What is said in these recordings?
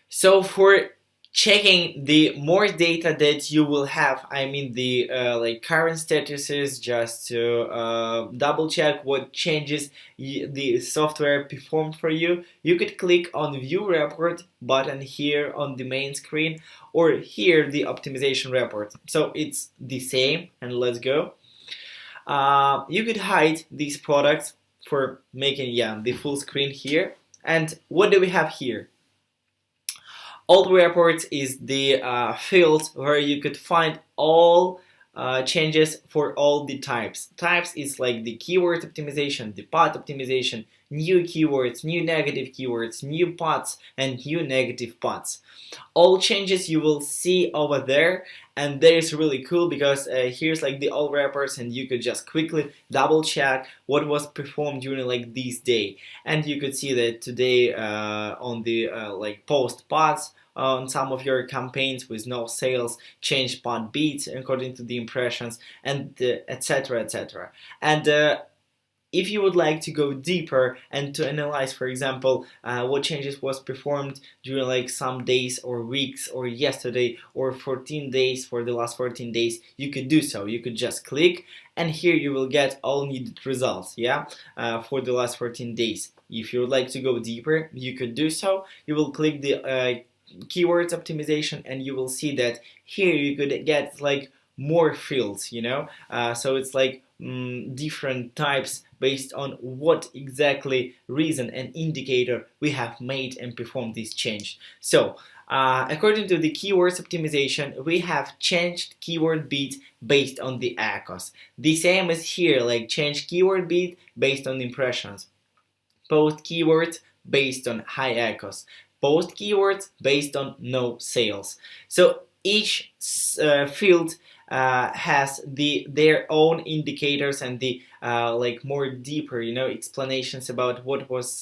So for checking the more data that you will have, I mean the like current statuses, just to double check what changes the software performed for you, you could click on View Report button here on the main screen, or here the optimization report. So it's the same, and let's go. You could hide these products for making the full screen here. And what do we have here? All reports is the field where you could find all changes for all the types. Types is like the keyword optimization, the path optimization, new keywords, new negative keywords, new paths, and new negative paths. All changes you will see over there, and that is really cool because here's like the all wrappers, and you could just quickly double check what was performed during like this day, and you could see that today on the like post paths on some of your campaigns with no sales, change path beats according to the impressions, and etc, etc. And if you would like to go deeper and to analyze, for example, what changes was performed during like some days or weeks or yesterday or 14 days for the last 14 days, you could do so. You could just click, and here you will get all needed results, for the last 14 days. If you would like to go deeper, you could do so. You will click the keywords optimization, and you will see that here you could get like more fields, so it's like different types based on what exactly reason and indicator we have made and performed this change. So according to the keywords optimization, we have changed keyword beat based on the ACOS. The same as here, like change keyword beat based on impressions, post keywords based on high ACOS, post keywords based on no sales. So each field has their own indicators and the like more deeper explanations about what was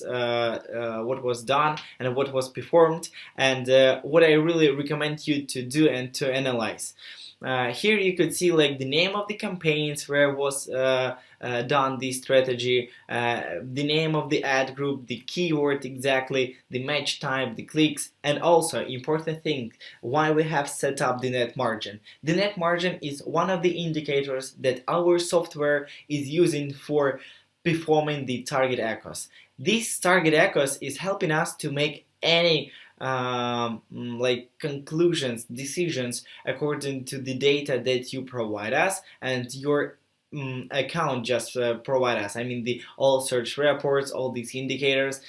done and what was performed, and what I really recommend you to do and to analyze. Here you could see like the name of the campaigns where was done this strategy, the name of the ad group, the keyword exactly, the match type, the clicks, and also important thing, why we have set up the net margin. The net margin is one of the indicators that our software is using for performing the target ACOS. This target ACOS is helping us to make any like conclusions, decisions according to the data that you provide us and your account just provide us. I mean the all search reports, all these indicators.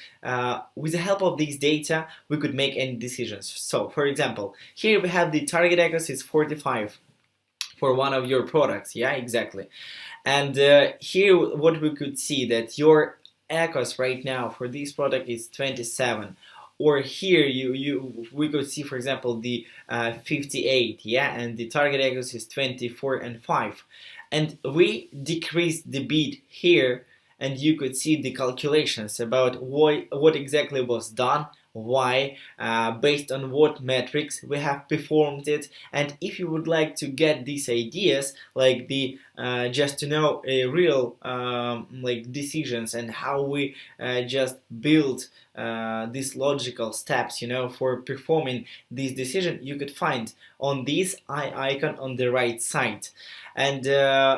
With the help of these data, we could make any decisions. So, for example, here we have the target ACOS is 45 for one of your products. Yeah, exactly. And here, what we could see that your ACOS right now for this product is 27. Or here we could see, for example, the 58, and the target ACOS is 24 and 5. And we decreased the bid here, and you could see the calculations about what exactly was done, why, based on what metrics we have performed it. And if you would like to get these ideas, like the just to know real like decisions and how we just build these logical steps, for performing this decision, you could find on this eye icon on the right side. And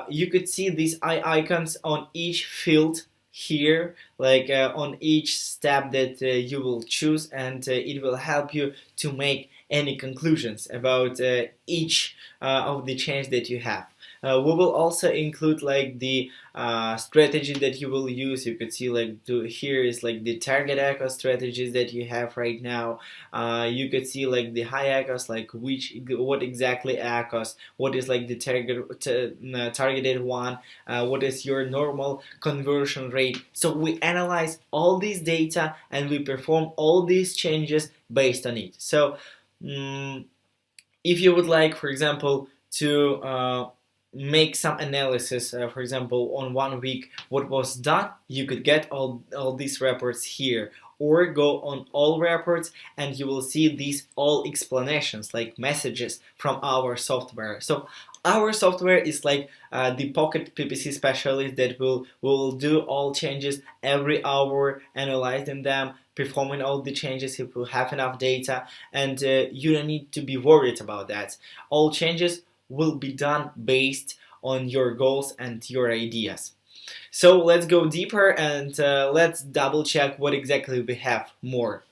you could see these eye icons on each field here, like on each step that you will choose, and it will help you to make any conclusions about each of the change that you have. We will also include like the strategy that you will use. You could see like here is like the target ACOS strategies that you have right now. You could see like the high ACOS, like what exactly ACOS, what is like the targeted one, what is your normal conversion rate. So we analyze all these data and we perform all these changes based on it. So if you would like, for example, to make some analysis, for example, on 1 week what was done, you could get all these reports here, or go on all reports and you will see these all explanations, like messages from our software. So our software is like the pocket PPC specialist that will do all changes every hour, analyzing them, performing all the changes if you have enough data, and you don't need to be worried about that. All changes will be done based on your goals and your ideas. So let's go deeper and let's double check what exactly we have more